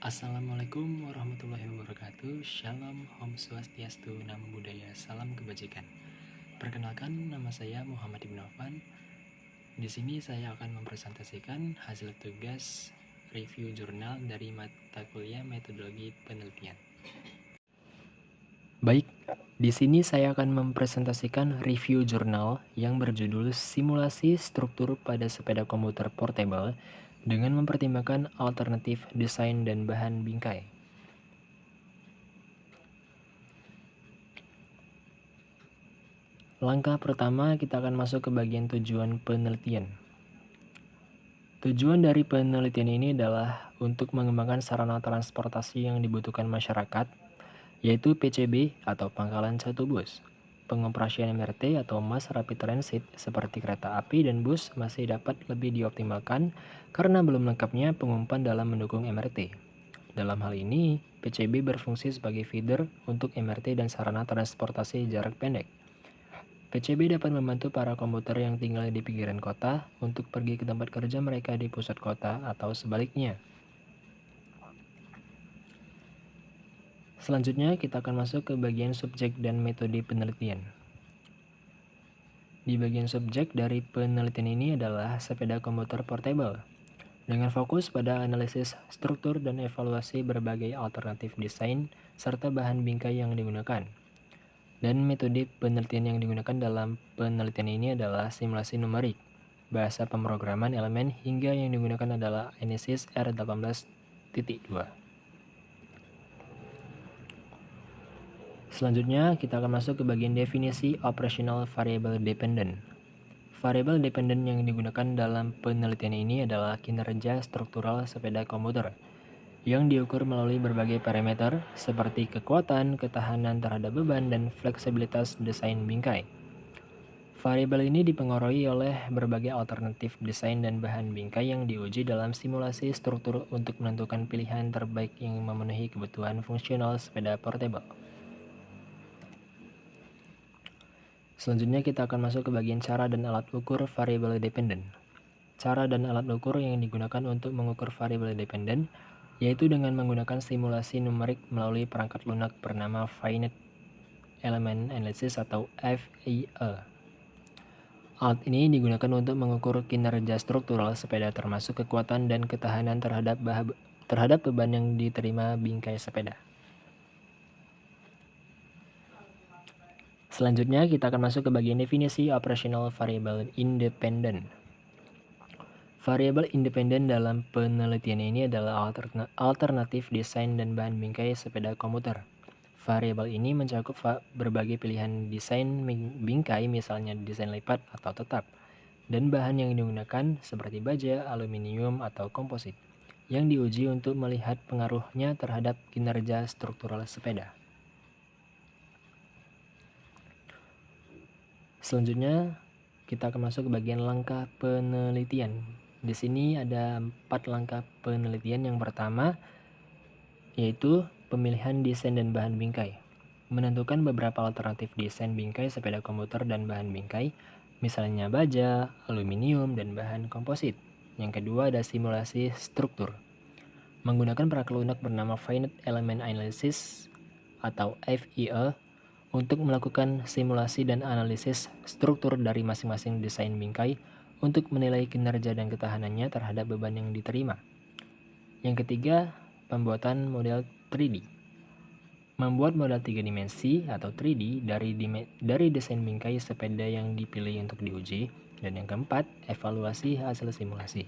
Assalamualaikum warahmatullahi wabarakatuh. Shalom, Om Swastiastu, Namo Buddhaya, Salam Kebajikan. Perkenalkan, nama saya Muhammad Ibn Affan. Di sini saya akan mempresentasikan hasil tugas review jurnal dari mata kuliah Metodologi Penelitian. Baik, di sini saya akan mempresentasikan review jurnal yang berjudul Simulasi Struktur pada Sepeda Komuter Portable dengan mempertimbangkan alternatif desain dan bahan bingkai. Langkah pertama, kita akan masuk ke bagian tujuan penelitian. Tujuan dari penelitian ini adalah untuk mengembangkan sarana transportasi yang dibutuhkan masyarakat, yaitu PCB atau pangkalan satu bus. Pengoperasian MRT atau Mass Rapid Transit seperti kereta api dan bus masih dapat lebih dioptimalkan karena belum lengkapnya pengumpan dalam mendukung MRT. Dalam hal ini, PCB berfungsi sebagai feeder untuk MRT dan sarana transportasi jarak pendek. PCB dapat membantu para komuter yang tinggal di pinggiran kota untuk pergi ke tempat kerja mereka di pusat kota atau sebaliknya. Selanjutnya, kita akan masuk ke bagian subjek dan metode penelitian. Di bagian subjek dari penelitian ini adalah sepeda komuter portable, dengan fokus pada analisis struktur dan evaluasi berbagai alternatif desain serta bahan bingkai yang digunakan. Dan metode penelitian yang digunakan dalam penelitian ini adalah simulasi numerik, bahasa pemrograman elemen, hingga yang digunakan adalah ANSYS R18.2. Selanjutnya, kita akan masuk ke bagian definisi operational variable dependent. Variable dependent yang digunakan dalam penelitian ini adalah kinerja struktural sepeda komuter yang diukur melalui berbagai parameter seperti kekuatan, ketahanan terhadap beban, dan fleksibilitas desain bingkai. Variabel ini dipengaruhi oleh berbagai alternatif desain dan bahan bingkai yang diuji dalam simulasi struktur untuk menentukan pilihan terbaik yang memenuhi kebutuhan fungsional sepeda portable. Selanjutnya kita akan masuk ke bagian cara dan alat ukur variable dependent. Cara dan alat ukur yang digunakan untuk mengukur variable dependent yaitu dengan menggunakan simulasi numerik melalui perangkat lunak bernama Finite Element Analysis atau FEA. Alat ini digunakan untuk mengukur kinerja struktural sepeda termasuk kekuatan dan ketahanan terhadap beban yang diterima bingkai sepeda. Selanjutnya kita akan masuk ke bagian definisi operational variable independent. Variabel independen dalam penelitian ini adalah alternatif desain dan bahan bingkai sepeda komuter. Variabel ini mencakup berbagai pilihan desain bingkai, misalnya desain lipat atau tetap, dan bahan yang digunakan seperti baja, aluminium, atau komposit, yang diuji untuk melihat pengaruhnya terhadap kinerja struktural sepeda. Selanjutnya, kita akan masuk ke bagian langkah penelitian. Di sini ada 4 langkah penelitian. Yang pertama yaitu pemilihan desain dan bahan bingkai. Menentukan beberapa alternatif desain bingkai sepeda komuter dan bahan bingkai, misalnya baja, aluminium, dan bahan komposit. Yang kedua ada simulasi struktur. Menggunakan perangkat lunak bernama Finite Element Analysis atau FEA untuk melakukan simulasi dan analisis struktur dari masing-masing desain bingkai untuk menilai kinerja dan ketahanannya terhadap beban yang diterima. Yang ketiga, pembuatan model 3D. Membuat model 3 dimensi atau 3D dari desain bingkai sepeda yang dipilih untuk diuji. Dan yang keempat, evaluasi hasil simulasi.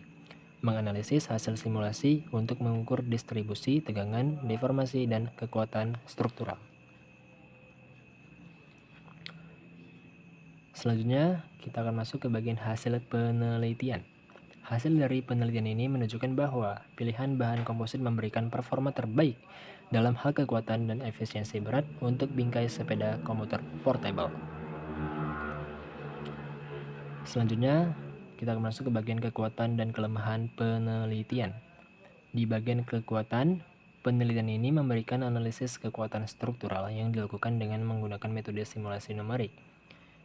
Menganalisis hasil simulasi untuk mengukur distribusi, tegangan, deformasi, dan kekuatan struktural. Selanjutnya, kita akan masuk ke bagian hasil penelitian. Hasil dari penelitian ini menunjukkan bahwa pilihan bahan komposit memberikan performa terbaik dalam hal kekuatan dan efisiensi berat untuk bingkai sepeda komuter portable. Selanjutnya, kita akan masuk ke bagian kekuatan dan kelemahan penelitian. Di bagian kekuatan, penelitian ini memberikan analisis kekuatan struktural yang dilakukan dengan menggunakan metode simulasi numerik.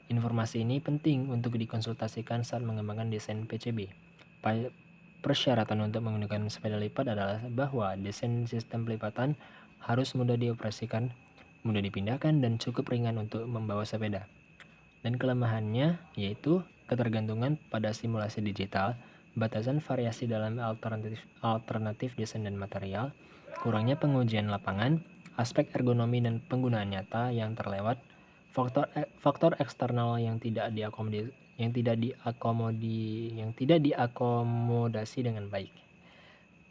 Informasi ini penting untuk dikonsultasikan saat mengembangkan desain PCB. persyaratan untuk menggunakan sepeda lipat adalah bahwa desain sistem pelipatan harus mudah dioperasikan, mudah dipindahkan, dan cukup ringan untuk membawa sepeda. Dan kelemahannya yaitu ketergantungan pada simulasi digital, batasan variasi dalam alternatif desain dan material, kurangnya pengujian lapangan, aspek ergonomi dan penggunaan nyata yang terlewat, faktor eksternal yang tidak diakomodasi dengan baik,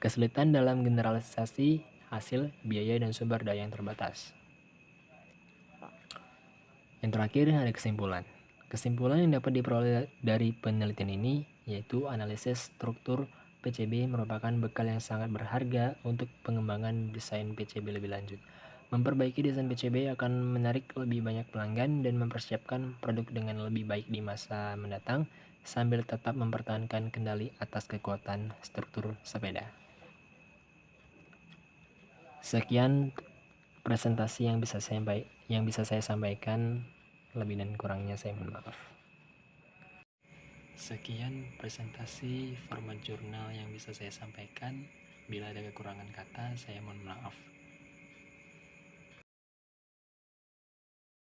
kesulitan dalam generalisasi hasil, biaya, dan sumber daya yang terbatas. Yang terakhir ada kesimpulan. Kesimpulan yang dapat diperoleh dari penelitian ini yaitu analisis struktur PCB merupakan bekal yang sangat berharga untuk pengembangan desain PCB lebih lanjut. Memperbaiki desain PCB akan menarik lebih banyak pelanggan dan mempersiapkan produk dengan lebih baik di masa mendatang sambil tetap mempertahankan kendali atas kekuatan struktur sepeda. Sekian presentasi yang bisa saya sampaikan. Lebih dan kurangnya saya mohon maaf. Sekian presentasi format jurnal yang bisa saya sampaikan. Bila ada kekurangan kata, saya mohon maaf.